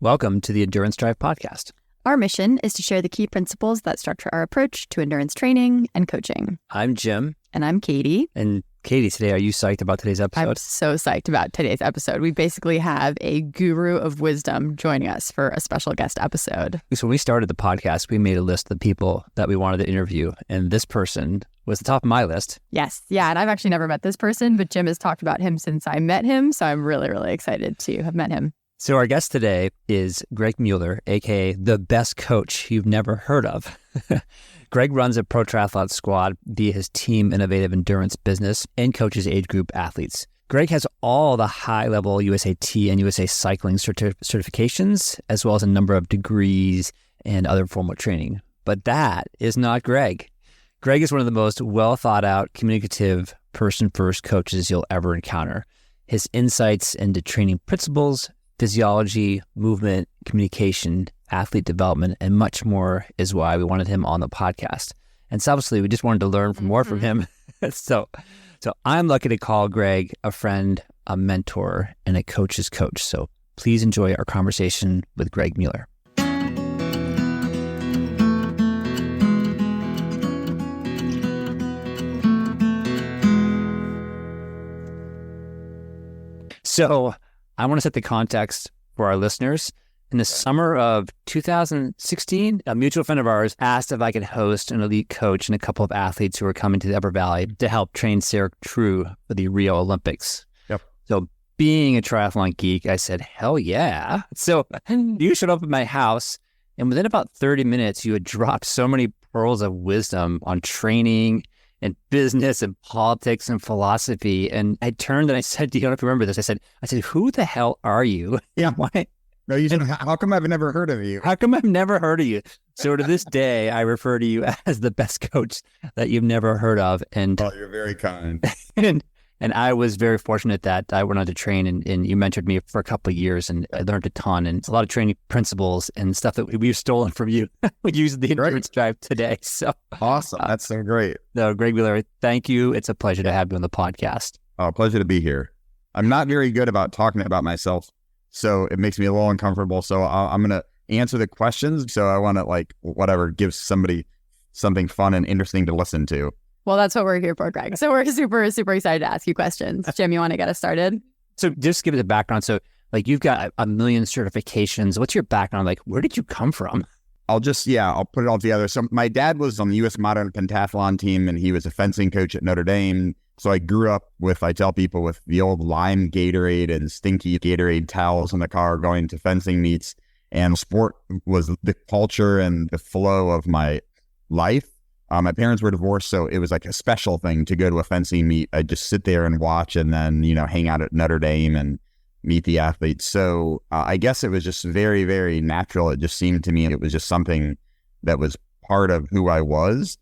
Welcome to the Endurance Drive podcast. Our mission is to share the key principles that structure our approach to endurance training and coaching. I'm Jim. And I'm Katie. And Katie, today, are you psyched about today's episode? I'm so psyched about today's episode. We basically have a guru of wisdom joining us for a special guest episode. So when we started the podcast, we made a list of the people that we wanted to interview. And this person was the top of my list. Yes. Yeah. And I've actually never met this person, but Jim has talked about him since I met him. So I'm really, really excited to have met him. So our guest today is Greg Mueller, aka the best coach you've never heard of. Greg runs a pro triathlon squad via his Team Innovative Endurance business and coaches age group athletes. Greg has all the high-level USAT and USA cycling certifications, as well as a number of degrees and other formal training. But that is not Greg. Greg is one of the most well-thought-out, communicative, person-first coaches you'll ever encounter. His insights into training principles, physiology, movement, communication, athlete development, and much more is why we wanted him on the podcast. And selfishly, we just wanted to learn more from him. So I'm lucky to call Greg a friend, a mentor, and a coach's coach. So please enjoy our conversation with Greg Mueller. So I want to set the context for our listeners. In the summer of 2016, a mutual friend of ours asked if I could host an elite coach and a couple of athletes who were coming to the Upper Valley to help train Sarah True for the Rio Olympics. Yep. So being a triathlon geek, I said, hell yeah. So you showed up at my house, and within about 30 minutes, you had dropped so many pearls of wisdom on training and business and politics and philosophy. And I turned and I said, do you know if you remember this? I said, who the hell are you? Yeah. Why? No, you said, how come I've never heard of you? How come I've never heard of you? So to this day, I refer to you as the best coach that you've never heard of. And Oh, you're very kind. and I was very fortunate that I went on to train and you mentored me for a couple of years, and I learned a ton and a lot of training principles and stuff that we've stolen from you. We use the Endurance Drive today. So Awesome. That's so great. So Greg Mueller, thank you. It's a pleasure to have you on the podcast. Pleasure to be here. I'm not very good about talking about myself, so it makes me a little uncomfortable. So I'm going to answer the questions. So I want to give somebody something fun and interesting to listen to. Well, that's what we're here for, Greg. So we're super, super excited to ask you questions. Jim, you want to get us started? So just give it a background. So you've got a million certifications. What's your background? Where did you come from? I'll put it all together. So my dad was on the U.S. Modern Pentathlon team, and he was a fencing coach at Notre Dame. So I grew up with the old lime Gatorade and stinky Gatorade towels in the car going to fencing meets. And sport was the culture and the flow of my life. My parents were divorced, so it was like a special thing to go to a fencing meet. I'd just sit there and watch and then, hang out at Notre Dame and meet the athletes. So I guess it was just very, very natural. It just seemed to me it was just something that was part of who I was.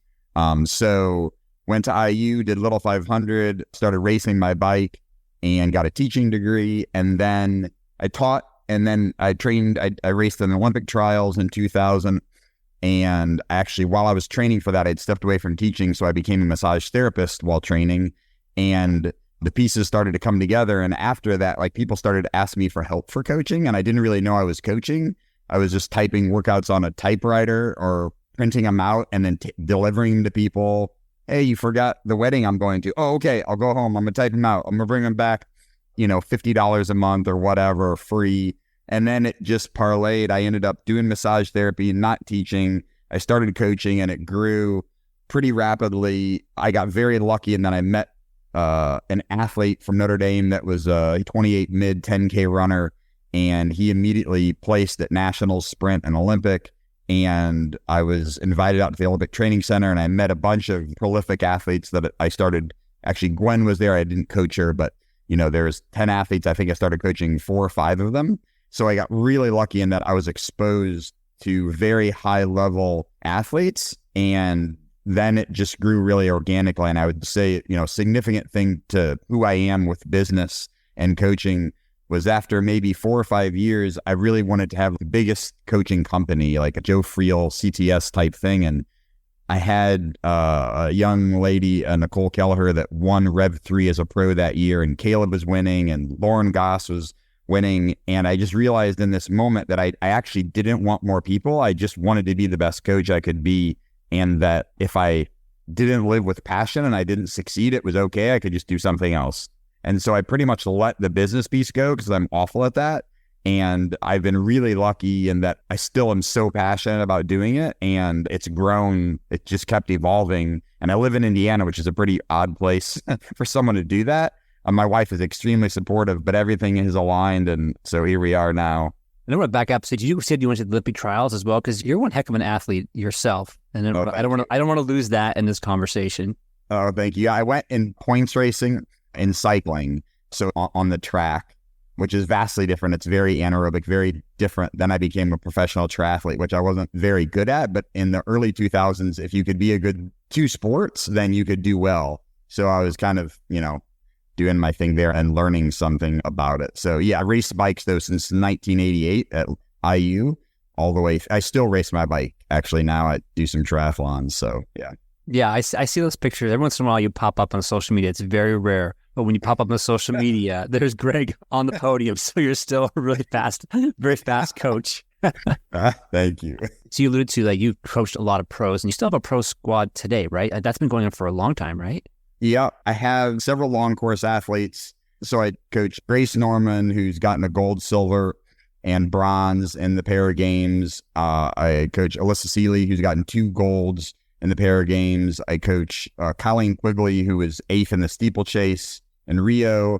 So went to IU, did Little 500, started racing my bike and got a teaching degree. And then I taught, and then I trained, I raced in the Olympic trials in 2000. And actually, while I was training for that, I'd stepped away from teaching. So I became a massage therapist while training, and the pieces started to come together. And after that, people started to ask me for help for coaching, and I didn't really know I was coaching. I was just typing workouts on a typewriter or printing them out and then delivering them to people. Hey, you forgot the wedding I'm going to. Oh, okay. I'll go home. I'm going to type them out. I'm going to bring them back, $50 a month or whatever, free. And then it just parlayed. I ended up doing massage therapy, not teaching. I started coaching, and it grew pretty rapidly. I got very lucky, and then I met an athlete from Notre Dame that was a 28 mid 10K runner, and he immediately placed at Nationals, Sprint, and Olympic. And I was invited out to the Olympic Training Center, and I met a bunch of prolific athletes that I started. Actually, Gwen was there. I didn't coach her, but there's 10 athletes. I think I started coaching 4 or 5 of them. So I got really lucky in that I was exposed to very high level athletes, and then it just grew really organically. And I would say, significant thing to who I am with business and coaching was after maybe 4 or 5 years, I really wanted to have the biggest coaching company, like a Joe Friel CTS type thing. And I had a young lady, Nicole Kelleher, that won Rev 3 as a pro that year, and Caleb was winning, and Lauren Goss was winning. And I just realized in this moment that I actually didn't want more people. I just wanted to be the best coach I could be. And that if I didn't live with passion and I didn't succeed, it was okay. I could just do something else. And so I pretty much let the business piece go because I'm awful at that. And I've been really lucky in that I still am so passionate about doing it, and it's grown. It just kept evolving. And I live in Indiana, which is a pretty odd place for someone to do that. My wife is extremely supportive, but everything is aligned. And so here we are now. And I want to back up. So you said you went to the Olympic trials as well, because you're one heck of an athlete yourself. And then I don't want to lose that in this conversation. Oh, thank you. I went in points racing and cycling. So on the track, which is vastly different. It's very anaerobic, very different. Then I became a professional triathlete, which I wasn't very good at. But in the early 2000s, if you could be a good two sports, then you could do well. So I was kind of, doing my thing there and learning something about it. So yeah, I raced bikes though since 1988 at IU all the way. I still race my bike. Actually now I do some triathlons. So yeah. Yeah, I see those pictures. Every once in a while you pop up on social media. It's very rare. But when you pop up on social media, there's Greg on the podium. So you're still a really fast, very fast coach. Thank you. So you alluded to like you coached a lot of pros and you still have a pro squad today, right? That's been going on for a long time, right? Yeah, I have several long course athletes. So I coach Grace Norman, who's gotten a gold, silver, and bronze in the para games. I coach Alyssa Seeley, who's gotten 2 golds in the para games. I coach Colleen Quigley, who was 8th in the steeplechase in Rio.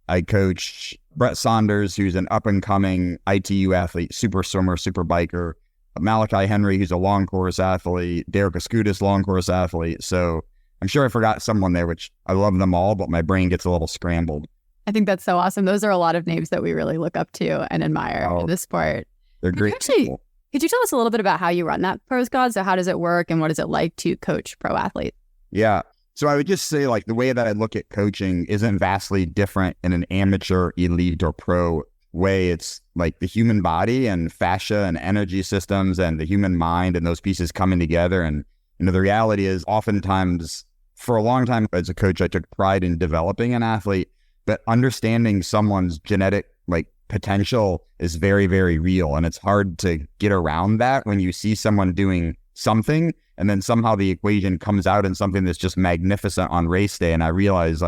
I coach Brett Saunders, who's an up-and-coming ITU athlete, super swimmer, super biker. Malachi Henry, who's a long course athlete. Derek Ascutis, long course athlete. So I'm sure I forgot someone there, which I love them all, but my brain gets a little scrambled. I think that's so awesome. Those are a lot of names that we really look up to and admire in this sport. They're great people. Could you tell us a little bit about how you run that pro squad? So how does it work and what is it like to coach pro athletes? Yeah. So I would just say like the way that I look at coaching isn't vastly different in an amateur, elite, or pro way. It's like the human body and fascia and energy systems and the human mind and those pieces coming together. And the reality is oftentimes for a long time as a coach, I took pride in developing an athlete, but understanding someone's genetic potential is very, very real. And it's hard to get around that when you see someone doing something and then somehow the equation comes out in something that's just magnificent on race day. And I realize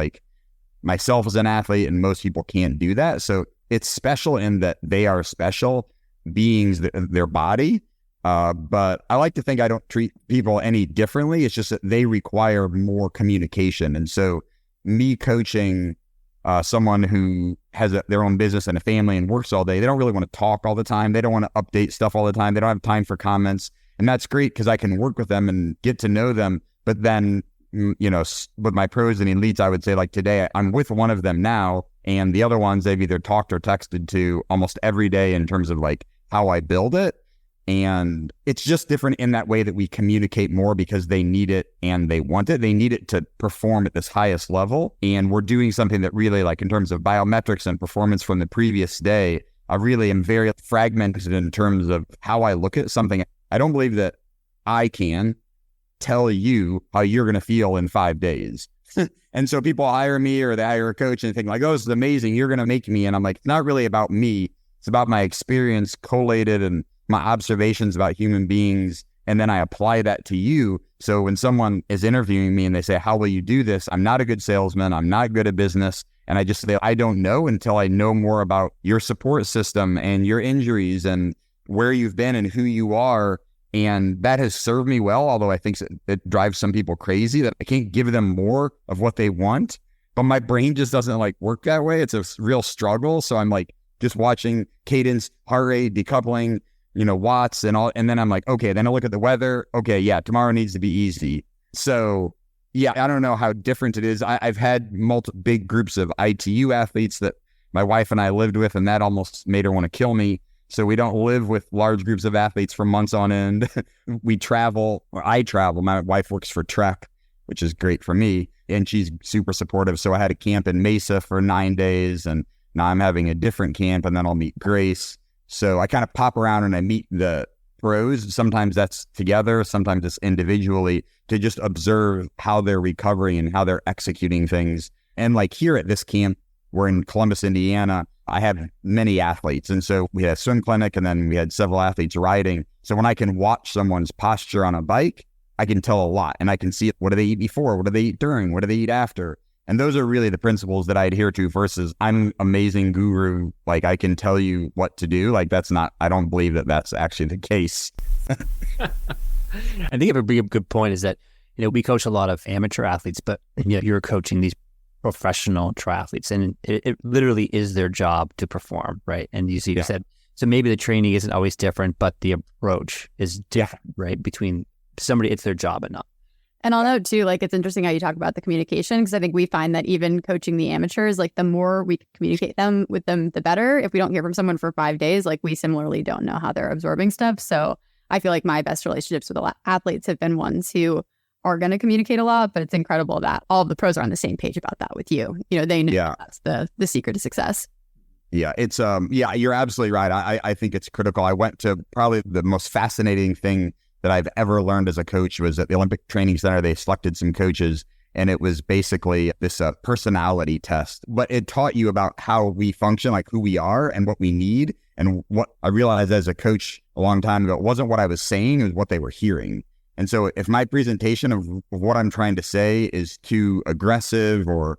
myself as an athlete and most people can't do that. So it's special in that they are special beings, their body. But I like to think I don't treat people any differently. It's just that they require more communication. And so me coaching someone who has their own business and a family and works all day, they don't really want to talk all the time. They don't want to update stuff all the time. They don't have time for comments. And that's great because I can work with them and get to know them. But then, with my pros and elites, I would say today, I'm with one of them now. And the other ones, they've either talked or texted to almost every day in terms of how I build it. And it's just different in that way that we communicate more because they need it and they want it. They need it to perform at this highest level. And we're doing something that really in terms of biometrics and performance from the previous day, I really am very fragmented in terms of how I look at something. I don't believe that I can tell you how you're going to feel in 5 days. And so people hire me or they hire a coach and think oh, this is amazing. You're going to make me. And I'm like, it's not really about me. It's about my experience collated and my observations about human beings. And then I apply that to you. So when someone is interviewing me and they say, how will you do this? I'm not a good salesman. I'm not good at business. And I just say, I don't know until I know more about your support system and your injuries and where you've been and who you are. And that has served me well, although I think it drives some people crazy that I can't give them more of what they want. But my brain just doesn't work that way. It's a real struggle. So I'm just watching cadence, heart rate, decoupling, watts and all. And then I'm okay, then I look at the weather. Okay, yeah, tomorrow needs to be easy. So yeah, I don't know how different it is. I've had big groups of ITU athletes that my wife and I lived with, and that almost made her want to kill me. So we don't live with large groups of athletes for months on end. We travel, or I travel. My wife works for Trek, which is great for me, and she's super supportive. So I had a camp in Mesa for 9 days, and now I'm having a different camp, and then I'll meet Grace. So I kind of pop around and I meet the pros. Sometimes that's together, sometimes it's individually, to just observe how they're recovering and how they're executing things. And here at this camp, we're in Columbus, Indiana. I have many athletes. And so we had a swim clinic and then we had several athletes riding. So when I can watch someone's posture on a bike, I can tell a lot, and I can see what do they eat before, what do they eat during, what do they eat after. And those are really the principles that I adhere to versus I'm amazing guru. Like I can tell you what to do. Like I don't believe that that's actually the case. I think a really good point is that, we coach a lot of amateur athletes, but you're coaching these professional triathletes, and it literally is their job to perform, right? And you said, so maybe the training isn't always different, but the approach is different, right? Between somebody, it's their job and not. And I'll note too, like, it's interesting how you talk about the communication, because I think we find that even coaching the amateurs, like the more we communicate with them, the better. If we don't hear from someone for 5 days, like we similarly don't know how they're absorbing stuff. So I feel like my best relationships with athletes have been ones who are going to communicate a lot, but it's incredible that all of the pros are on the same page about that with you. They know that's the secret to success. Yeah, it's you're absolutely right. I think it's critical. I went to probably the most fascinating thing that I've ever learned as a coach was at the Olympic Training Center. They selected some coaches, and it was basically this personality test. But it taught you about how we function, like who we are and what we need. And what I realized as a coach a long time ago, it wasn't what I was saying, it was what they were hearing. And so if my presentation of what I'm trying to say is too aggressive or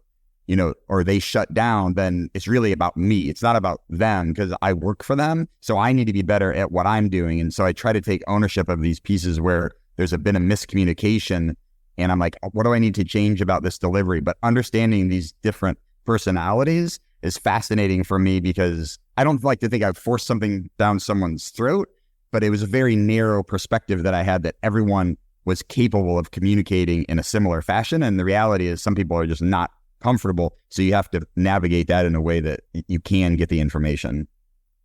they shut down, then it's really about me. It's not about them because I work for them. So I need to be better at what I'm doing. And so I try to take ownership of these pieces where there's been a miscommunication. And I'm like, what do I need to change about this delivery? But understanding these different personalities is fascinating for me because I don't like to think I've forced something down someone's throat, but it was a very narrow perspective that I had that everyone was capable of communicating in a similar fashion. And the reality is some people are just not comfortable. So you have to navigate that in a way that you can get the information.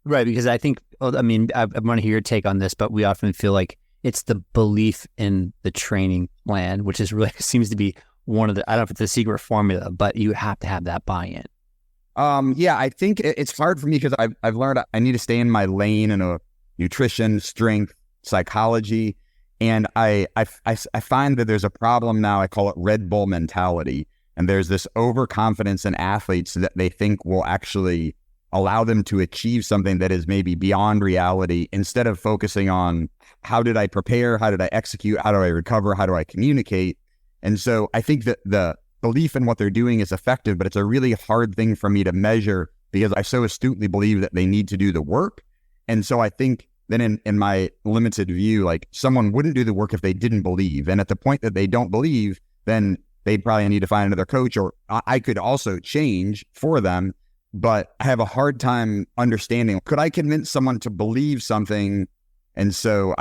Right. Because I think, I want to hear your take on this, but we often feel like it's the belief in the training plan, which is really seems to be one of the, I don't know if it's a secret formula, but you have to have that buy-in. I think it's hard for me because I've learned I need to stay in my lane in nutrition, strength, psychology. And I find that there's a problem now. I call it Red Bull mentality. And there's this overconfidence in athletes that they think will actually allow them to achieve something that is maybe beyond reality instead of focusing on how did I prepare? How did I execute? How do I recover? How do I communicate? And so I think that the belief in what they're doing is effective, but it's a really hard thing for me to measure because I so astutely believe that they need to do the work. And so I think then in my limited view, like someone wouldn't do the work if they didn't believe. And at the point that they don't believe, then they'd probably need to find another coach, or I could also change for them. But I have a hard time understanding, could I convince someone to believe something? And so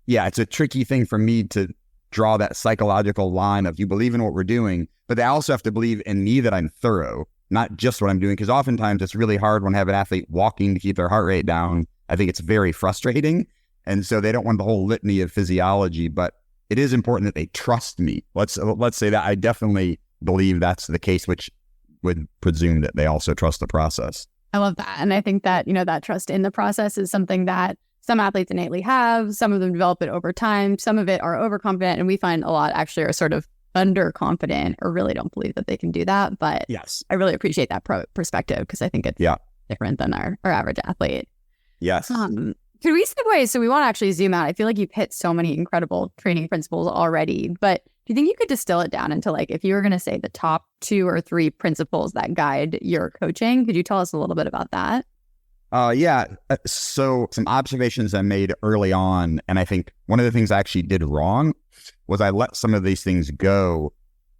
it's a tricky thing for me to draw that psychological line of you believe in what we're doing, but they also have to believe in me that I'm thorough, not just what I'm doing. Because oftentimes it's really hard when I have an athlete walking to keep their heart rate down. I think it's very frustrating. And so they don't want the whole litany of physiology, but it is important that they trust me. Let's say that I definitely believe that's the case, which would presume that they also trust the process. I love that. And I think that, that trust in the process is something that some athletes innately have. Some of them develop it over time. Some of it are overconfident. And we find a lot actually are sort of underconfident or really don't believe that they can do that. But yes, I really appreciate that perspective because I think it's different than our average athlete. Yes. Could we segue? So we want to actually zoom out. I feel like you've hit so many incredible training principles already, but do you think you could distill it down into like, if you were going to say the top 2 or 3 principles that guide your coaching, could you tell us a little bit about that? So some observations I made early on, and I think one of the things I actually did wrong was I let some of these things go.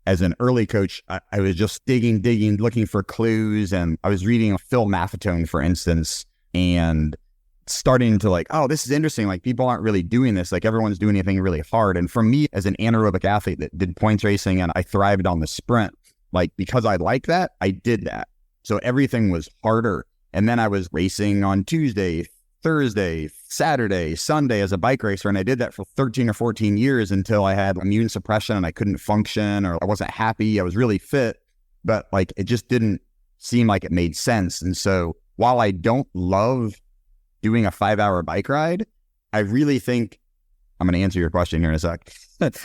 As an early coach, I was just digging, looking for clues, and I was reading Phil Maffetone, for instance, and starting to like, oh, this is interesting. Like people aren't really doing this. Like everyone's doing anything really hard. And for me as an anaerobic athlete that did points racing and I thrived on the sprint, like because I like that, I did that. So everything was harder. And then I was racing on Tuesday, Thursday, Saturday, Sunday as a bike racer. And I did that for 13 or 14 years until I had immune suppression and I couldn't function or I wasn't happy. I was really fit, but like it just didn't seem like it made sense. And so while I don't love doing a 5-hour bike ride, I really think, I'm going to answer your question here in a sec.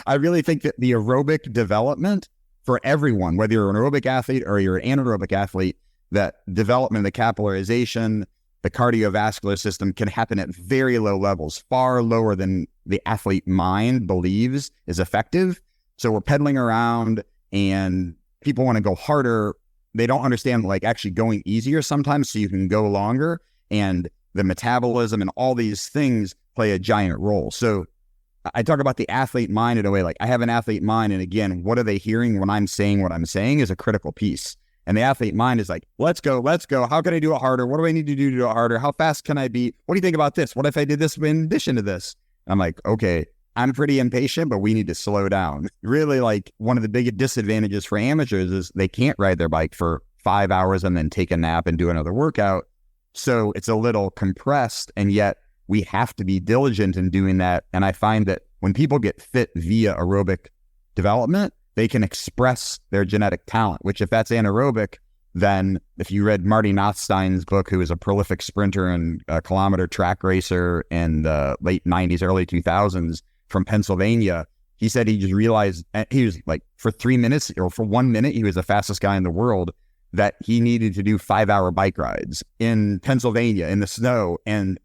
I really think that the aerobic development for everyone, whether you're an aerobic athlete or you're an anaerobic athlete, that development, the capillarization, the cardiovascular system can happen at very low levels, far lower than the athlete mind believes is effective. So we're pedaling around and people want to go harder. They don't understand like actually going easier sometimes so you can go longer, and the metabolism and all these things play a giant role. So I talk about the athlete mind in a way, like I have an athlete mind. And again, what are they hearing when I'm saying what I'm saying is a critical piece. And the athlete mind is like, let's go. How can I do it harder? What do I need to do it harder? How fast can I be? What do you think about this? What if I did this in addition to this? I'm like, okay, I'm pretty impatient, but we need to slow down. Really, like one of the big disadvantages for amateurs is they can't ride their bike for 5 hours and then take a nap and do another workout. So it's a little compressed, and yet we have to be diligent in doing that. And I find that when people get fit via aerobic development, they can express their genetic talent, which if that's anaerobic, then if you read Marty Nothstein's book, who was a prolific sprinter and a kilometer track racer in the late 90s, early 2000s from Pennsylvania, he said he just realized he was like for 3 minutes or for 1 minute, he was the fastest guy in the world, that he needed to do 5-hour bike rides in Pennsylvania in the snow. And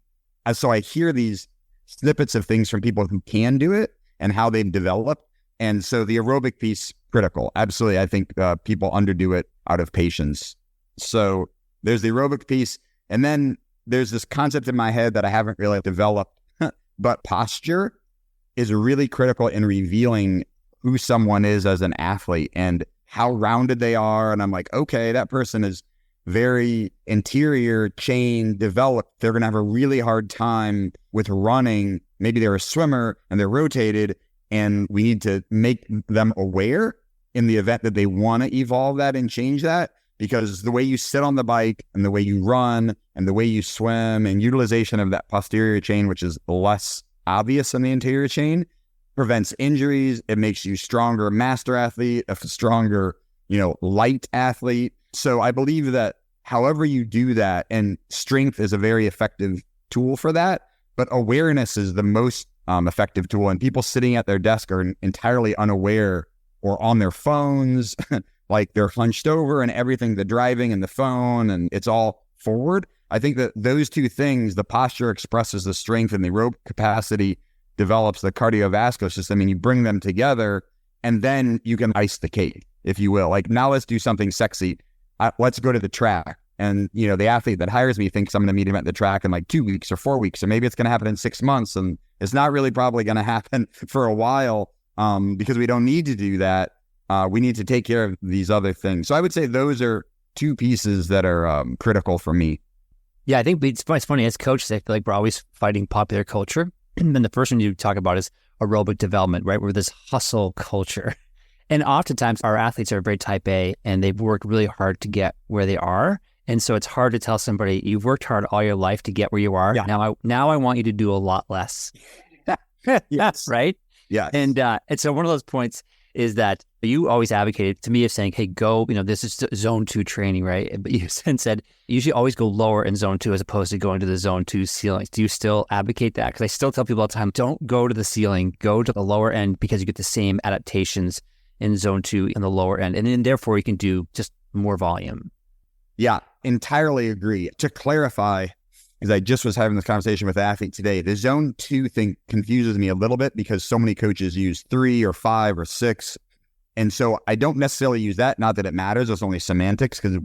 so I hear these snippets of things from people who can do it and how they've developed. And so the aerobic piece, critical. Absolutely. I think people underdo it out of patience. So there's the aerobic piece. And then there's this concept in my head that I haven't really developed, but posture is really critical in revealing who someone is as an athlete and how rounded they are. And I'm like, okay, that person is very interior chain developed. They're going to have a really hard time with running. Maybe they're a swimmer and they're rotated, and we need to make them aware in the event that they want to evolve that and change that, because the way you sit on the bike and the way you run and the way you swim and utilization of that posterior chain, which is less obvious than the anterior chain, prevents injuries. It makes you stronger master athlete, a stronger, light athlete. So I believe that however you do that, and strength is a very effective tool for that, but awareness is the most effective tool. And people sitting at their desk are entirely unaware or on their phones, like they're hunched over and everything, the driving and the phone, and it's all forward. I think that those two things, the posture expresses the strength and the aerobic capacity develops the cardiovascular system, and you bring them together, and then you can ice the cake, if you will. Like, now let's do something sexy. Let's go to the track. And, the athlete that hires me thinks I'm going to meet him at the track in like 2 weeks or 4 weeks, or maybe it's going to happen in 6 months. And it's not really probably going to happen for a while because we don't need to do that. We need to take care of these other things. So I would say those are two pieces that are critical for me. Yeah, I think it's funny. As coaches, I feel like we're always fighting popular culture. And then the first one you talk about is aerobic development, right? We're this hustle culture. And oftentimes our athletes are very type A, and they've worked really hard to get where they are. And so it's hard to tell somebody, you've worked hard all your life to get where you are. Yeah. Now I want you to do a lot less. Yes. Right? Yeah. And so one of those points is that you always advocated to me of saying, hey, go, this is zone 2 training, right? But you said you should always go lower in zone 2 as opposed to going to the zone 2 ceilings. Do you still advocate that? Because I still tell people all the time, don't go to the ceiling, go to the lower end, because you get the same adaptations in zone 2 in the lower end. And then therefore you can do just more volume. Yeah, entirely agree. To clarify, because I just was having this conversation with an athlete today, the zone 2 thing confuses me a little bit because so many coaches use 3 or 5 or 6. And so I don't necessarily use that. Not that it matters. It's only semantics, because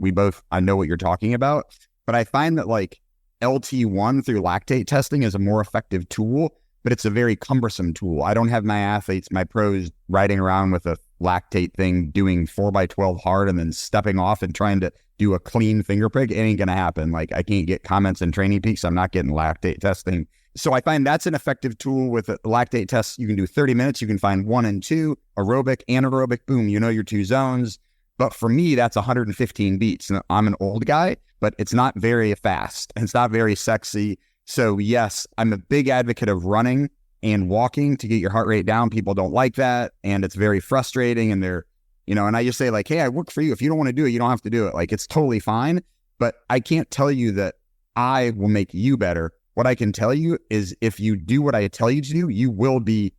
I know what you're talking about. But I find that like LT1 through lactate testing is a more effective tool, but it's a very cumbersome tool. I don't have my athletes, my pros, riding around with a lactate thing, doing 4x12 hard and then stepping off and trying to do a clean finger prick. It ain't going to happen. Like, I can't get comments in Training Peaks. I'm not getting lactate testing. So I find that's an effective tool. With a lactate test, you can do 30 minutes. You can find 1 and 2, aerobic, anaerobic, boom, your 2 zones. But for me, that's 115 beats. And I'm an old guy, but it's not very fast. It's not very sexy. So yes, I'm a big advocate of running and walking to get your heart rate down. People don't like that, and it's very frustrating. And they're, and I just say like, hey, I work for you. If you don't want to do it, you don't have to do it. Like, it's totally fine. But I can't tell you that I will make you better. What I can tell you is if you do what I tell you to do, you will be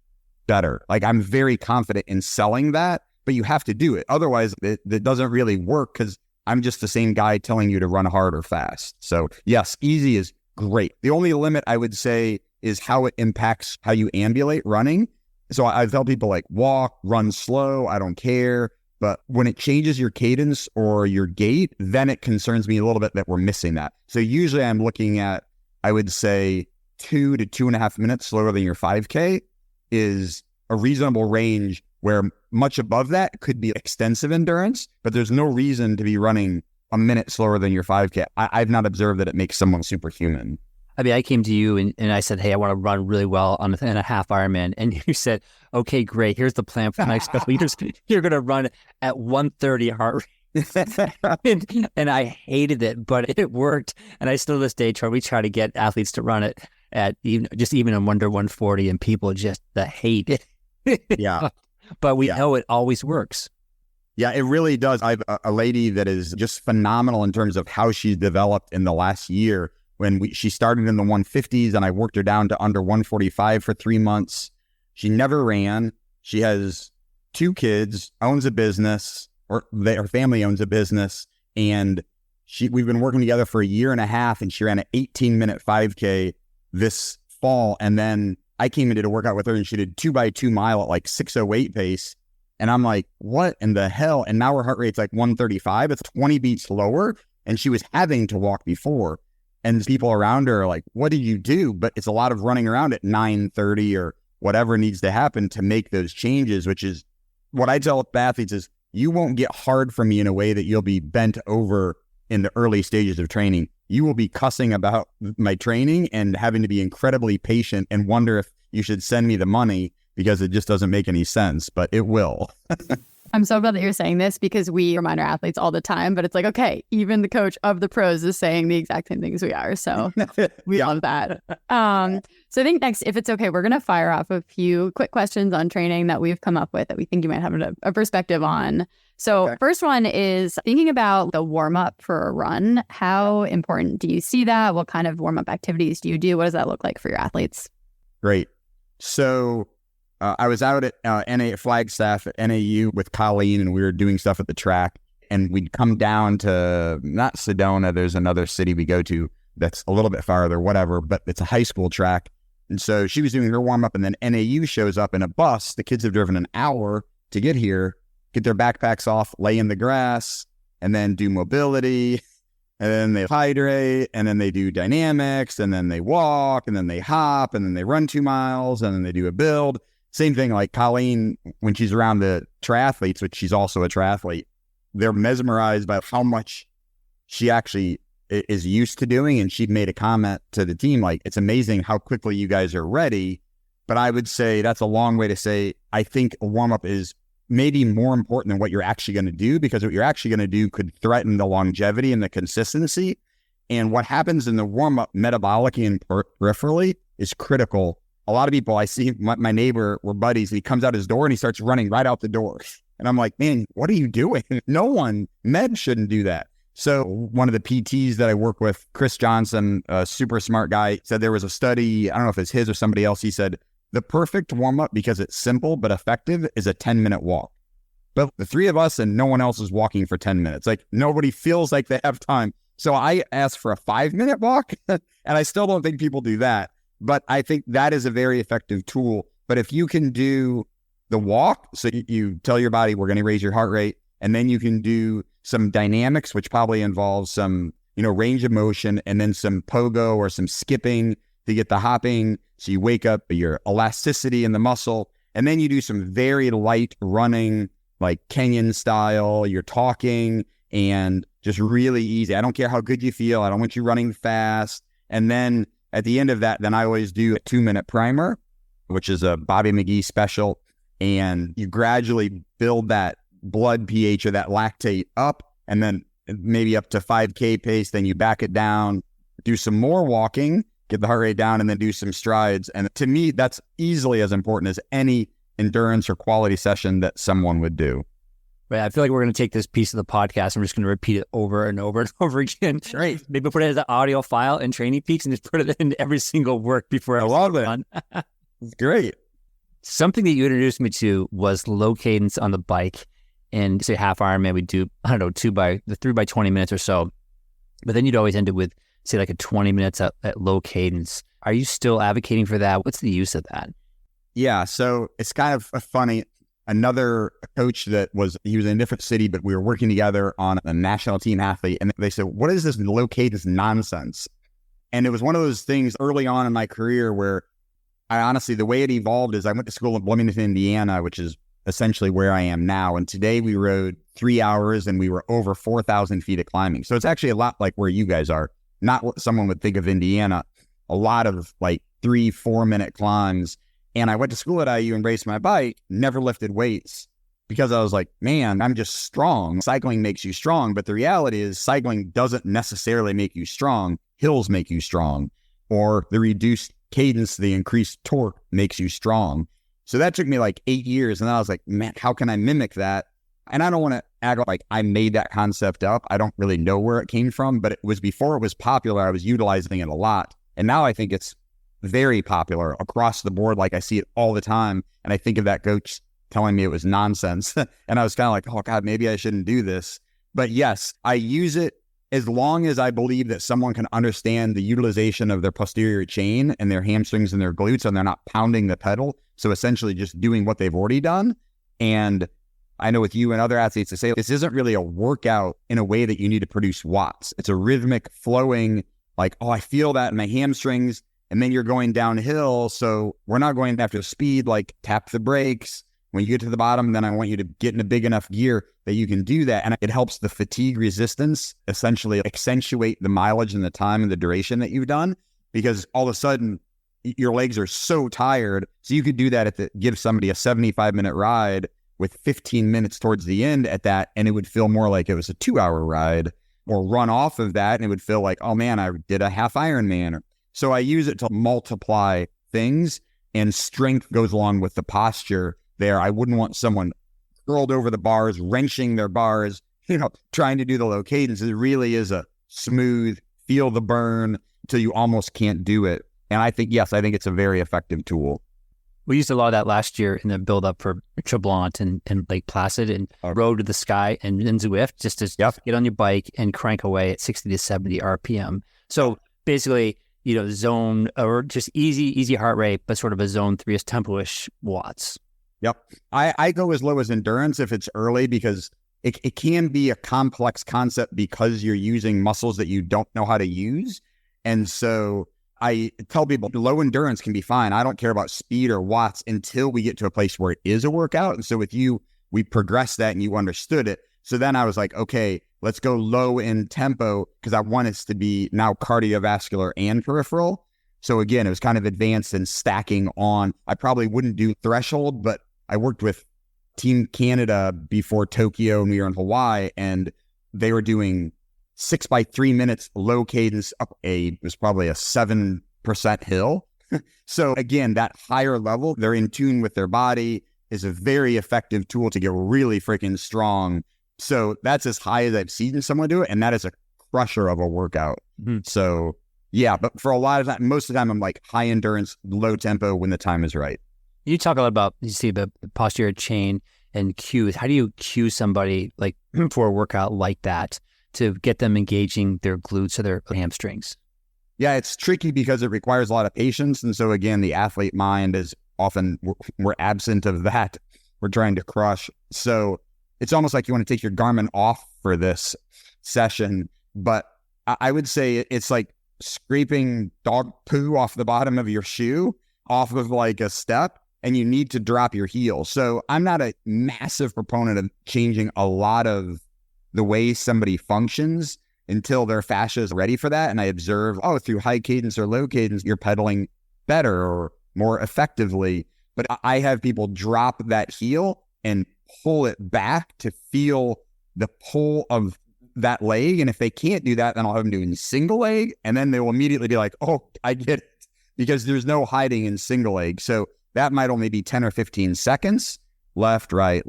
better. Like, I'm very confident in selling that, but you have to do it. Otherwise, it doesn't really work, because I'm just the same guy telling you to run hard or fast. So yes, easy is great. The only limit I would say is how it impacts how you ambulate running. So I tell people like walk, run slow, I don't care. But when it changes your cadence or your gait, then it concerns me a little bit that we're missing that. So usually I'm looking at, I would say 2 to 2.5 minutes slower than your 5K is a reasonable range, where much above that could be extensive endurance, but there's no reason to be running a minute slower than your 5K. I've not observed that it makes someone superhuman. I mean, I came to you and I said, hey, I want to run really well in a half Ironman. And you said, okay, great. Here's the plan for the next couple of years. You're going to run at 130 heart rate. and I hated it, but it worked. And I still to this day we try to get athletes to run it at even under 140, and people just hate it. Yeah. But we know it always works. Yeah, it really does. I have a lady that is just phenomenal in terms of how she's developed in the last year. When she started in the 150s, and I worked her down to under 145 for 3 months. She never ran. She has 2 kids, owns a business, or her family owns a business. And we've been working together for 1.5 years, and she ran an 18-minute 5K this fall. And then I came and did a workout with her, and she did 2x2 mile at like 6:08 pace. And I'm like, what in the hell? And now her heart rate's like 135. It's 20 beats lower. And she was having to walk before. And people around her are like, what did you do? But it's a lot of running around at 9:30 or whatever needs to happen to make those changes, which is what I tell athletes is you won't get hard from me in a way that you'll be bent over in the early stages of training. You will be cussing about my training and having to be incredibly patient and wonder if you should send me the money because it just doesn't make any sense, but it will. I'm so glad that you're saying this, because we remind our athletes all the time, but it's like, okay, even the coach of the pros is saying the exact same things we are. So we love that. So I think next, if it's okay, we're going to fire off a few quick questions on training that we've come up with that we think you might have a perspective on. So First one is thinking about the warm up for a run. How important do you see that? What kind of warm up activities do you do? What does that look like for your athletes? Great. So I was out at Flagstaff at NAU with Colleen, and we were doing stuff at the track, and we'd come down to not Sedona. There's another city we go to that's a little bit farther, whatever, but it's a high school track. And so she was doing her warm up, and then NAU shows up in a bus. The kids have driven an hour to get here, get their backpacks off, lay in the grass, and then do mobility. And then they hydrate, and then they do dynamics, and then they walk, and then they hop, and then they run 2 miles, and then they do a build. Same thing like Colleen, when she's around the triathletes, which she's also a triathlete, they're mesmerized by how much she actually is used to doing. And she made a comment to the team, like, it's amazing how quickly you guys are ready. But I would say that's a long way to say, I think a warm-up is maybe more important than what you're actually going to do, because what you're actually going to do could threaten the longevity and the consistency. And what happens in the warm-up metabolically and peripherally is critical. A lot of people, I see my neighbor, we're buddies, and he comes out his door and he starts running right out the door. And I'm like, man, what are you doing? Med shouldn't do that. So one of the PTs that I work with, Chris Johnson, a super smart guy, said there was a study, I don't know if it's his or somebody else, he said, the perfect warm-up, because it's simple but effective, is a 10-minute walk. But the 3 of us and no one else is walking for 10 minutes. Like, nobody feels like they have time. So I asked for a 5-minute walk, and I still don't think people do that. But I think that is a very effective tool. But if you can do the walk, so you tell your body, we're going to raise your heart rate, and then you can do some dynamics, which probably involves some, range of motion, and then some pogo or some skipping to get the hopping. So you wake up your elasticity in the muscle, and then you do some very light running, like Kenyan style. You're talking and just really easy. I don't care how good you feel. I don't want you running fast. And then at the end of that, then I always do a 2-minute primer, which is a Bobby McGee special. And you gradually build that blood pH or that lactate up, and then maybe up to 5K pace. Then you back it down, do some more walking, get the heart rate down, and then do some strides. And to me, that's easily as important as any endurance or quality session that someone would do. Right. I feel like we're going to take this piece of the podcast and we're just going to repeat it over and over and over again. Right. Maybe put it as an audio file in Training Peaks and just put it in every single work before. I love it. It's great. Something that you introduced me to was low cadence on the bike. And say half Ironman, we do, I don't know, 3 by 20 minutes or so. But then you'd always end it with, say, like a 20 minutes at low cadence. Are you still advocating for that? What's the use of that? Yeah, so it's kind of funny. Another coach he was in a different city, but we were working together on a national team athlete. And they said, what is this low cadence nonsense? And it was one of those things early on in my career where I honestly, the way it evolved is I went to school in Bloomington, Indiana, which is essentially where I am now. And today we rode 3 hours and we were over 4,000 feet of climbing. So it's actually a lot like where you guys are, not what someone would think of Indiana, a lot of like 3-4 minute climbs. And I went to school at IU and raced my bike, never lifted weights because I was like, man, I'm just strong. Cycling makes you strong. But the reality is cycling doesn't necessarily make you strong. Hills make you strong, or the reduced cadence, the increased torque makes you strong. So that took me like 8 years. And then I was like, man, how can I mimic that? And I don't want to act like I made that concept up. I don't really know where it came from, but it was before it was popular. I was utilizing it a lot. And now I think it's very popular across the board. Like I see it all the time. And I think of that coach telling me it was nonsense. And I was kind of like, oh God, maybe I shouldn't do this. But yes, I use it as long as I believe that someone can understand the utilization of their posterior chain and their hamstrings and their glutes, and they're not pounding the pedal. So essentially just doing what they've already done. And I know with you and other athletes, they say this isn't really a workout in a way that you need to produce watts. It's a rhythmic flowing, like, oh, I feel that in my hamstrings. And then you're going downhill. So we're not going after speed, like tap the brakes. When you get to the bottom, then I want you to get in a big enough gear that you can do that. And it helps the fatigue resistance, essentially accentuate the mileage and the time and the duration that you've done, because all of a sudden your legs are so tired. So you could do that give somebody a 75-minute ride with 15 minutes towards the end at that. And it would feel more like it was a 2-hour ride, or run off of that. And it would feel like, oh man, I did a half Ironman. So I use it to multiply things, and strength goes along with the posture there. I wouldn't want someone curled over the bars, wrenching their bars, trying to do the low cadence. It really is a smooth, feel the burn until you almost can't do it. And I think it's a very effective tool. We used a lot of that last year in the build up for Tremblant and Lake Placid and Road to the Sky and Zwift, just to get on your bike and crank away at 60 to 70 RPM. So basically, zone, or just easy heart rate, but sort of a zone 3-ish tempo-ish watts. Yep. I go as low as endurance if it's early, because it can be a complex concept because you're using muscles that you don't know how to use. And so I tell people low endurance can be fine. I don't care about speed or watts until we get to a place where it is a workout. And so with you, we progressed that and you understood it. So then I was like, okay, let's go low in tempo, because I want us to be now cardiovascular and peripheral. So again, it was kind of advanced and stacking on. I probably wouldn't do threshold, but I worked with Team Canada before Tokyo, and we were in Hawaii, and they were doing 6 by 3 minutes low cadence up it was probably a 7% hill. So again, that higher level, they're in tune with their body, is a very effective tool to get really freaking strong. So that's as high as I've seen someone do it, and that is a crusher of a workout. Mm-hmm. So yeah, but for a lot of time, most of the time I'm like high endurance, low tempo when the time is right. You talk a lot about, you see the posterior chain and cues. How do you cue somebody like for a workout like that to get them engaging their glutes or their hamstrings? Yeah, it's tricky because it requires a lot of patience. And so again, the athlete mind is often, we're absent of that. We're trying to crush. So it's almost like you want to take your Garmin off for this session. But I would say it's like scraping dog poo off the bottom of your shoe off of like a step, and you need to drop your heel. So I'm not a massive proponent of changing a lot of the way somebody functions until their fascia is ready for that. And I observe, through high cadence or low cadence, you're pedaling better or more effectively. But I have people drop that heel and pull it back to feel the pull of that leg. And if they can't do that, then I'll have them doing single leg. And then they will immediately be like, oh, I get it. Because there's no hiding in single leg. So that might only be 10 or 15 seconds, left, right.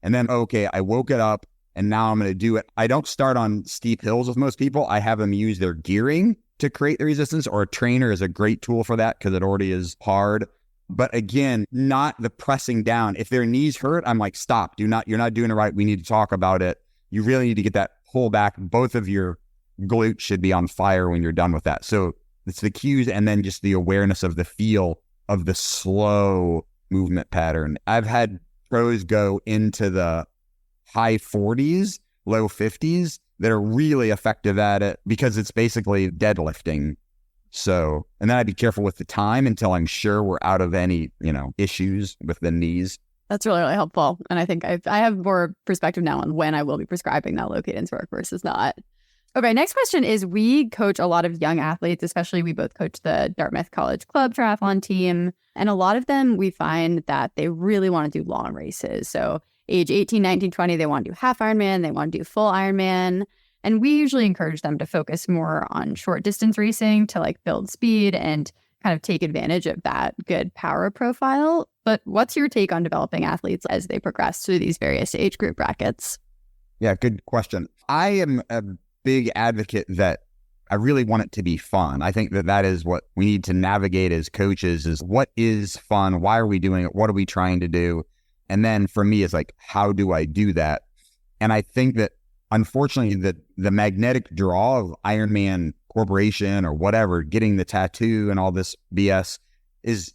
And then, okay, I woke it up and now I'm going to do it. I don't start on steep hills with most people. I have them use their gearing to create the resistance, or a trainer is a great tool for that because it already is hard. But again, not the pressing down. If their knees hurt, I'm like, stop, you're not doing it right. We need to talk about it. You really need to get that pull back. Both of your glutes should be on fire when you're done with that. So it's the cues and then just the awareness of the feel of the slow movement pattern. I've had pros go into the high 40s, low 50s that are really effective at it because it's basically deadlifting. So, and then I'd be careful with the time until I'm sure we're out of any, issues with the knees. That's really, really helpful. And I think I have more perspective now on when I will be prescribing that low cadence work versus not. Okay, next question is, we coach a lot of young athletes, especially we both coach the Dartmouth College Club triathlon team. And a lot of them, we find that they really want to do long races. So age 18, 19, 20, they want to do half Ironman, they want to do full Ironman. And we usually encourage them to focus more on short distance racing to like build speed and kind of take advantage of that good power profile. But what's your take on developing athletes as they progress through these various age group brackets? Yeah, good question. I am a big advocate that I really want it to be fun. I think that is what we need to navigate as coaches is what is fun? Why are we doing it? What are we trying to do? And then for me, it's like, how do I do that? And I think that unfortunately, the magnetic draw of Ironman Corporation or whatever, getting the tattoo and all this BS is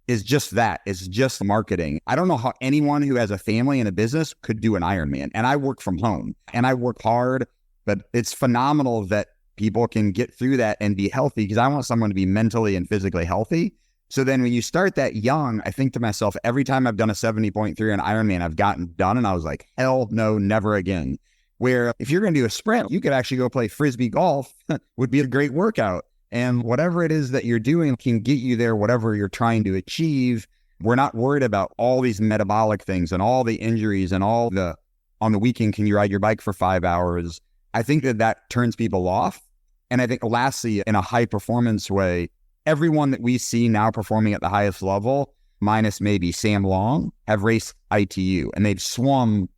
just that. It's just marketing. I don't know how anyone who has a family and a business could do an Ironman. And I work from home and I work hard, but it's phenomenal that people can get through that and be healthy because I want someone to be mentally and physically healthy. So then when you start that young, I think to myself, every time I've done a 70.3 on Ironman, I've gotten done and I was like, hell no, never again. Where if you're going to do a sprint, you could actually go play Frisbee golf would be a great workout. And whatever it is that you're doing can get you there, whatever you're trying to achieve. We're not worried about all these metabolic things and all the injuries and on the weekend, can you ride your bike for 5 hours? I think that turns people off. And I think lastly, in a high performance way, everyone that we see now performing at the highest level, minus maybe Sam Long, have raced ITU and they've swum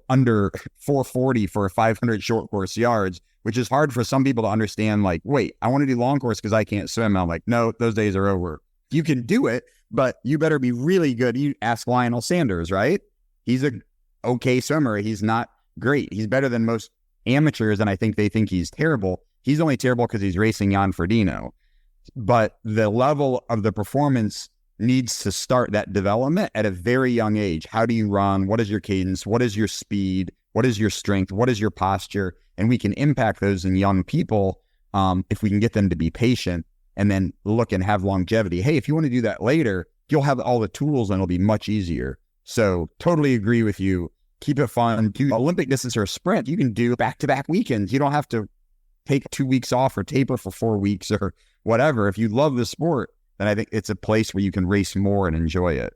under 440 for 500 short course yards, which is hard for some people to understand. Like, wait, I want to do long course because I can't swim. And I'm like, no, those days are over. You can do it, but you better be really good. You ask Lionel Sanders, right? He's a okay swimmer. He's not great. He's better than most amateurs. And I think they think he's terrible. He's only terrible because he's racing Jan Frodeno. But the level of the performance needs to start that development at a very young age. How do you run? What is your cadence? What is your speed? What is your strength? What is your posture? And we can impact those in young people if we can get them to be patient and then look and have longevity. Hey, if you want to do that later, you'll have all the tools and it'll be much easier. So totally agree with you. Keep it fun. Do Olympic distance or a sprint. You can do back-to-back weekends. You don't have to take 2 weeks off or taper for 4 weeks or whatever. If you love the sport, then I think it's a place where you can race more and enjoy it.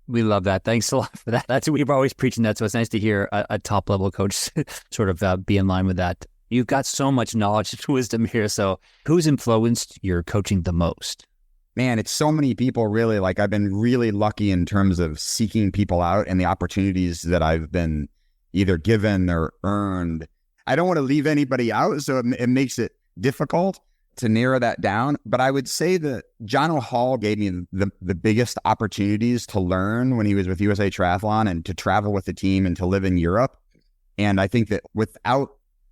We love that. Thanks a lot for that. That's what we're always preaching that. So it's nice to hear a top level coach sort of be in line with that. You've got so much knowledge and wisdom here. So who's influenced your coaching the most? Man, it's so many people really. Like I've been really lucky in terms of seeking people out and the opportunities that I've been either given or earned. I don't want to leave anybody out, so it makes it difficult to narrow that down. But I would say that John O'Hall gave me the biggest opportunities to learn when he was with USA Triathlon and to travel with the team and to live in Europe. And I think that without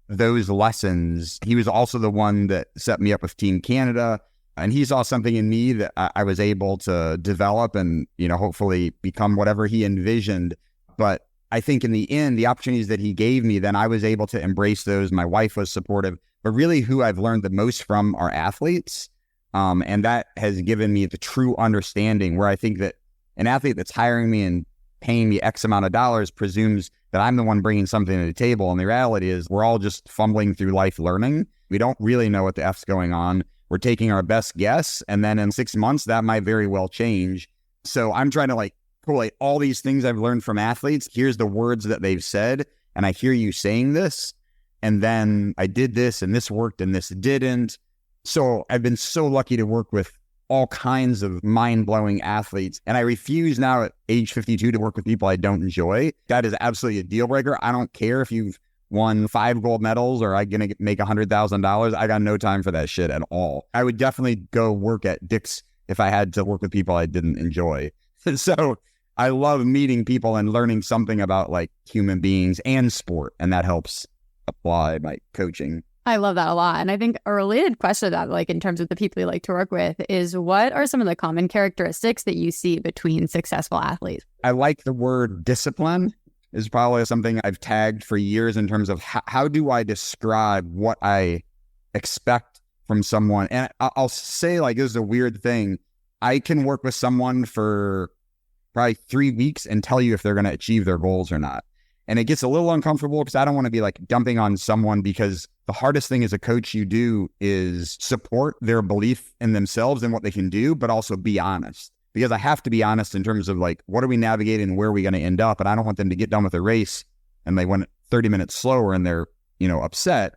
those lessons, he was also the one that set me up with Team Canada. And he saw something in me that I was able to develop and, hopefully become whatever he envisioned. But I think in the end, the opportunities that he gave me, then I was able to embrace those. My wife was supportive. But really who I've learned the most from are athletes. And that has given me the true understanding where I think that an athlete that's hiring me and paying me X amount of dollars presumes that I'm the one bringing something to the table. And the reality is we're all just fumbling through life learning. We don't really know what the F's going on. We're taking our best guess. And then in 6 months, that might very well change. So I'm trying to collate all these things I've learned from athletes. Here's the words that they've said. And I hear you saying this. And then I did this and this worked and this didn't. So I've been so lucky to work with all kinds of mind-blowing athletes. And I refuse now at age 52 to work with people I don't enjoy. That is absolutely a deal breaker. I don't care if you've won 5 gold medals or I'm going to make $100,000. I got no time for that shit at all. I would definitely go work at Dick's if I had to work with people I didn't enjoy. So I love meeting people and learning something about like human beings and sport, and that helps apply my coaching. I love that a lot. And I think a related question to that, like in terms of the people you like to work with, is what are some of the common characteristics that you see between successful athletes? I like the word discipline is probably something I've tagged for years in terms of how do I describe what I expect from someone. And I'll say, like, this is a weird thing. I can work with someone for probably 3 weeks and tell you if they're going to achieve their goals or not. And it gets a little uncomfortable because I don't want to be like dumping on someone, because the hardest thing as a coach you do is support their belief in themselves and what they can do, but also be honest. Because I have to be honest in terms of like, what are we navigating and where are we going to end up? And I don't want them to get done with a race and they went 30 minutes slower and they're, upset.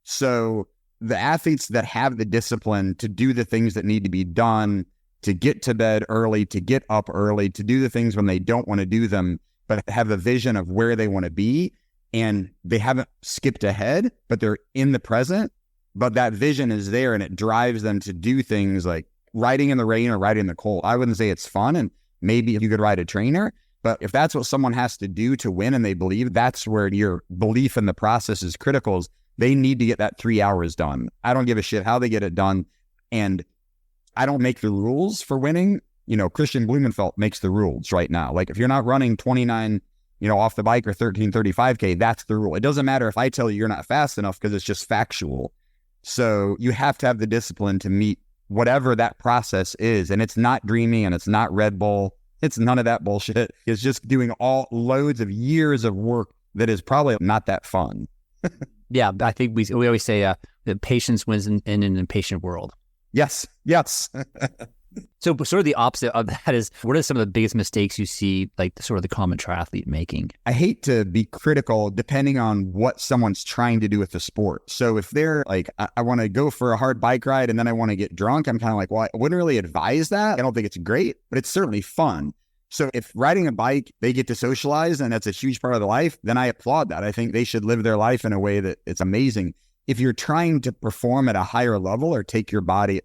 So the athletes that have the discipline to do the things that need to be done, to get to bed early, to get up early, to do the things when they don't want to do them, but have a vision of where they want to be, and they haven't skipped ahead, but they're in the present, but that vision is there and it drives them to do things like riding in the rain or riding in the cold. I wouldn't say it's fun, and maybe you could ride a trainer, but if that's what someone has to do to win and they believe, that's where your belief in the process is critical. Is they need to get that 3 hours done. I don't give a shit how they get it done, and I don't make the rules for winning. Christian Blumenfeld makes the rules right now. Like if you're not running 29, off the bike or 13:35K, that's the rule. It doesn't matter if I tell you you're not fast enough, because it's just factual. So you have to have the discipline to meet whatever that process is. And it's not dreaming and it's not Red Bull. It's none of that bullshit. It's just doing all loads of years of work that is probably not that fun. Yeah, I think we always say that patience wins in an impatient world. Yes. So sort of the opposite of that is, what are some of the biggest mistakes you see, like sort of the common triathlete making? I hate to be critical depending on what someone's trying to do with the sport. So if they're like, I want to go for a hard bike ride and then I want to get drunk, I'm kind of like, well, I wouldn't really advise that. I don't think it's great, but it's certainly fun. So if riding a bike, they get to socialize and that's a huge part of their life, then I applaud that. I think they should live their life in a way that it's amazing. If you're trying to perform at a higher level or take your body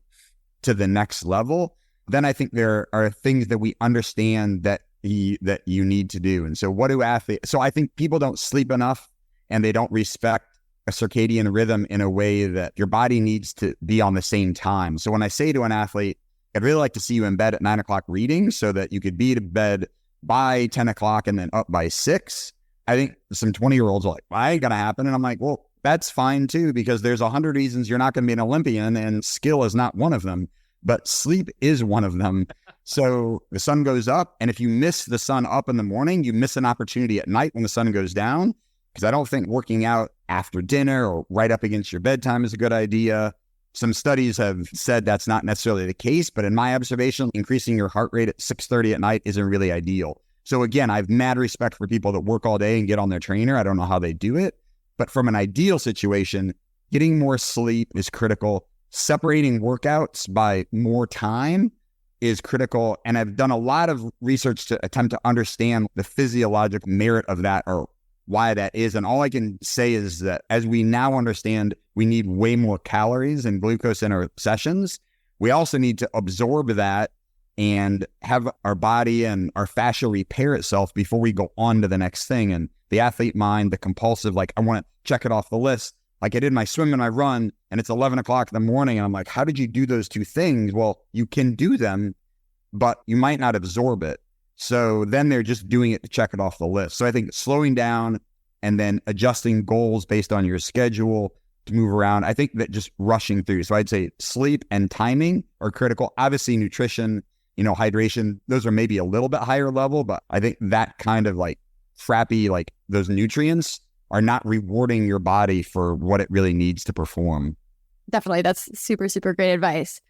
to the next level, then I think there are things that we understand that you need to do. And so what do athletes, so I think people don't sleep enough and they don't respect a circadian rhythm in a way that your body needs to be on the same time. So when I say to an athlete, I'd really like to see you in bed at 9 o'clock reading so that you could be to bed by 10 o'clock and then up by 6. I think some 20-year-olds are like, well, that ain't going to happen. And I'm like, well, that's fine too, because there's 100 reasons you're not going to be an Olympian, and skill is not one of them. But sleep is one of them. So the sun goes up, and if you miss the sun up in the morning, you miss an opportunity at night when the sun goes down, because I don't think working out after dinner or right up against your bedtime is a good idea. Some studies have said that's not necessarily the case, but in my observation, increasing your heart rate at 6:30 at night isn't really ideal. So again, I have mad respect for people that work all day and get on their trainer. I don't know how they do it, but from an ideal situation, getting more sleep is critical. Separating workouts by more time is critical. And I've done a lot of research to attempt to understand the physiological merit of that, or why that is. And all I can say is that as we now understand we need way more calories and glucose in our sessions, we also need to absorb that and have our body and our fascia repair itself before we go on to the next thing. And the athlete mind, the compulsive, like, I want to check it off the list. Like I did my swim and my run, and it's 11 o'clock in the morning, and I'm like, how did you do those two things? Well, you can do them, but you might not absorb it. So then they're just doing it to check it off the list. So I think slowing down and then adjusting goals based on your schedule to move around, I think that just rushing through. So I'd say sleep and timing are critical. Obviously nutrition, hydration, those are maybe a little bit higher level, but I think that kind of like frappy, like those nutrients are not rewarding your body for what it really needs to perform. Definitely. That's super, super great advice.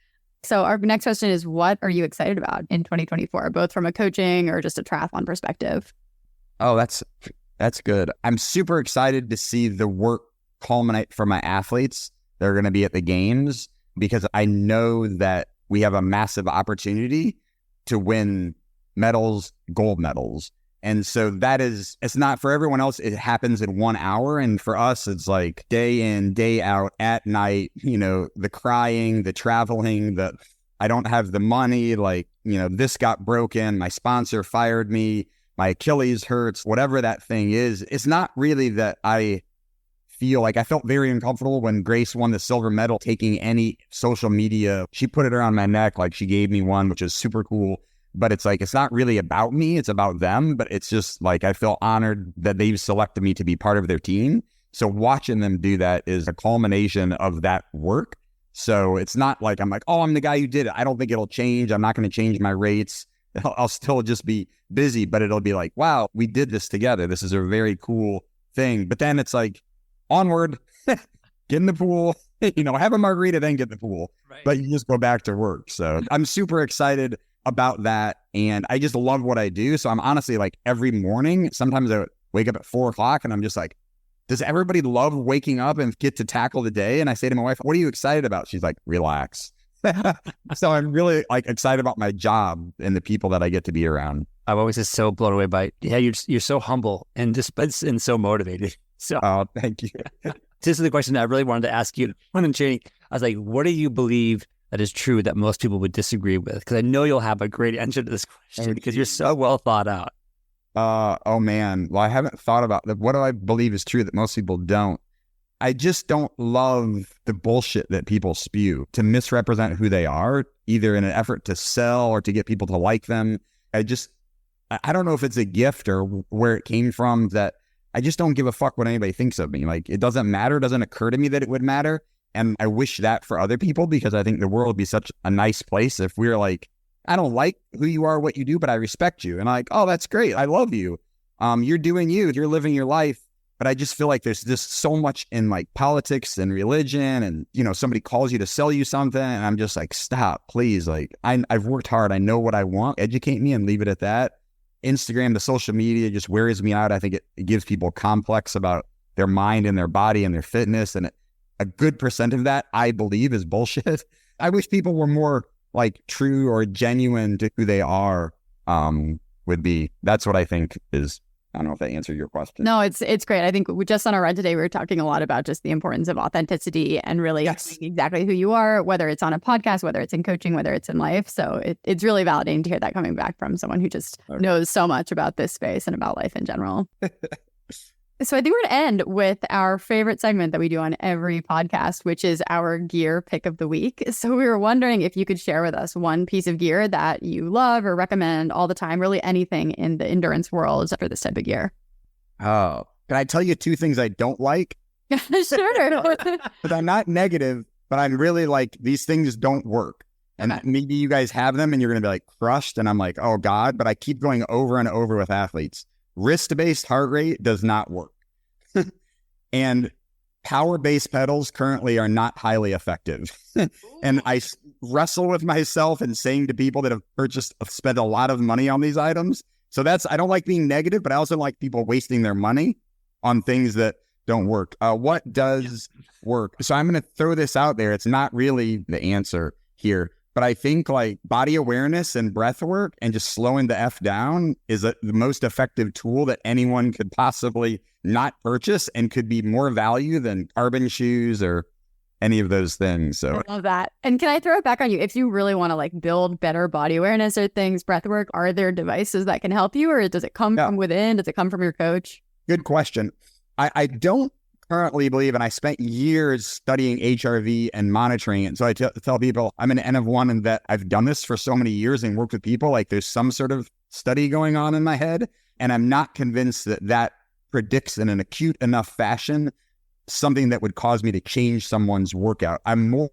So our next question is, what are you excited about in 2024, both from a coaching or just a triathlon perspective? Oh, that's good. I'm super excited to see the work culminate for my athletes that are going to be at the games, because I know that we have a massive opportunity to win medals, gold medals. And so it's not for everyone else. It happens in 1 hour. And for us, it's like day in, day out, at night, the crying, the traveling, I don't have the money, like, this got broken, my sponsor fired me, my Achilles hurts, whatever that thing is. It's not really that I feel like I felt very uncomfortable when Grace won the silver medal, taking any social media. She put it around my neck, like she gave me one, which is super cool. But it's like, it's not really about me, it's about them. But it's just like, I feel honored that they've selected me to be part of their team. So watching them do that is a culmination of that work. So it's not like I'm like, oh, I'm the guy who did it. I don't think it'll change. I'm not going to change my rates. I'll still just be busy, but it'll be like, wow, we did this together. This is a very cool thing. But then it's like, onward, get in the pool, have a margarita, then get in the pool. Right. But you just go back to work. So I'm super excited about that. And I just love what I do. So I'm honestly like every morning, sometimes I wake up at 4:00 and I'm just like, does everybody love waking up and get to tackle the day? And I say to my wife, what are you excited about? She's like, relax. So I'm really like excited about my job and the people that I get to be around. I'm always just so blown away by, you're so humble and and so motivated. So, oh, thank you. This is the question I really wanted to ask you. When I'm training, I was like, what do you believe that is true that most people would disagree with? Because I know you'll have a great answer to this question because you're so well thought out. Oh man. Well, I haven't thought about that. What do I believe is true that most people don't? I just don't love the bullshit that people spew to misrepresent who they are, either in an effort to sell or to get people to like them. I don't know if it's a gift or where it came from, that I just don't give a fuck what anybody thinks of me. Like, it doesn't matter. It doesn't occur to me that it would matter. And I wish that for other people, because I think the world would be such a nice place if we were like, I don't like who you are, what you do, but I respect you. And I'm like, oh, that's great. I love you. You're doing you. You're living your life. But I just feel like there's just so much in like politics and religion, and, somebody calls you to sell you something. And I'm just like, stop, please. Like, I've worked hard. I know what I want. Educate me and leave it at that. Instagram, the social media just wears me out. I think it gives people complex about their mind and their body and their fitness. And a good percent of that, I believe, is bullshit. I wish people were more like true or genuine to who they are. That's what I think is. I don't know if that answered your question. No, it's great. I think we just on our run today, we were talking a lot about just the importance of authenticity and really yes. exactly who you are, whether it's on a podcast, whether it's in coaching, whether it's in life. So it's really validating to hear that coming back from someone who just knows so much about this space and about life in general. So I think we're going to end with our favorite segment that we do on every podcast, which is our gear pick of the week. So we were wondering if you could share with us one piece of gear that you love or recommend all the time, really anything in the endurance world for this type of gear. Oh, can I tell you two things I don't like? Sure. But I'm not negative, but I'm really like, these things don't work. And maybe you guys have them and you're going to be like crushed. And I'm like, oh God, but I keep going over and over with athletes. Wrist-based heart rate does not work. And power-based pedals currently are not highly effective. And I wrestle with myself and saying to people that have spent a lot of money on these items. So I don't like being negative, but I also like people wasting their money on things that don't work. What does work? So I'm going to throw this out there. It's not really the answer here. But I think like body awareness and breath work and just slowing the F down is the most effective tool that anyone could possibly not purchase, and could be more value than carbon shoes or any of those things. So I love that. And can I throw it back on you? If you really want to like build better body awareness or things, breath work, are there devices that can help you, or does it come from within? Does it come from your coach? Good question. I don't currently believe, and I spent years studying HRV and monitoring it. So I tell people I'm an N of one, and that I've done this for so many years and worked with people. Like, there's some sort of study going on in my head, and I'm not convinced that predicts in an acute enough fashion something that would cause me to change someone's workout. I'm more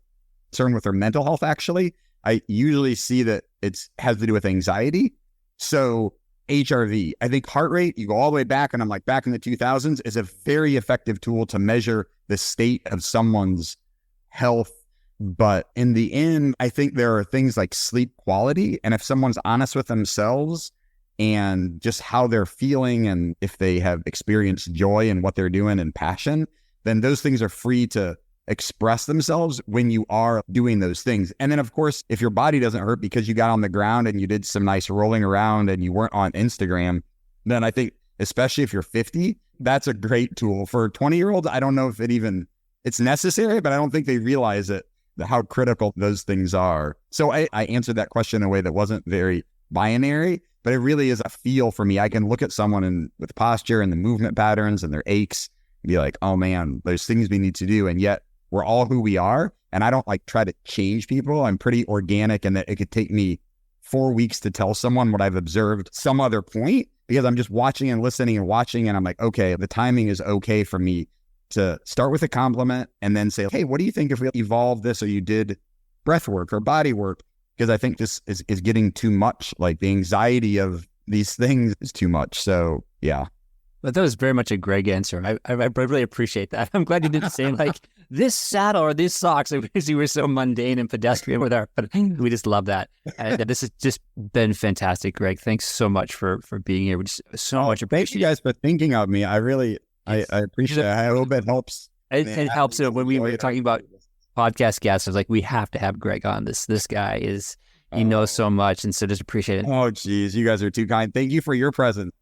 concerned with their mental health, actually. I usually see that it has to do with anxiety. So HRV, I think heart rate, you go all the way back, and I'm like back in the 2000s, is a very effective tool to measure the state of someone's health. But in the end, I think there are things like sleep quality. And if someone's honest with themselves and just how they're feeling, and if they have experienced joy in what they're doing and passion, then those things are free to express themselves when you are doing those things. And then, of course, if your body doesn't hurt because you got on the ground and you did some nice rolling around and you weren't on Instagram, then I think, especially if you're 50, that's a great tool. For 20-year-olds, I don't know if it's necessary, but I don't think they realize it. how critical those things are. So I answered that question in a way that wasn't very binary, but it really is a feel for me. I can look at someone with posture and the movement patterns and their aches and be like, oh man, there's things we need to do. And yet we're all who we are. And I don't like try to change people. I'm pretty organic, and that it could take me 4 weeks to tell someone what I've observed some other point, because I'm just watching and listening and watching. And I'm like, okay, the timing is okay for me to start with a compliment and then say, hey, what do you think if we evolved this, or you did breath work or body work? Because I think this is getting too much. Like the anxiety of these things is too much. So yeah. But that was very much a Greg answer. I really appreciate that. I'm glad you didn't say like this saddle or these socks, because you were so mundane and pedestrian with our, but we just love that. And this has just been fantastic, Greg. Thanks so much for being here. We just so much appreciate. Thank you guys for thinking of me. I really, I appreciate it. I hope it helps. It helps. When we were talking about podcast guests, I was like, we have to have Greg on. This guy he knows so much. And so just appreciate it. Oh, geez. You guys are too kind. Thank you for your presence.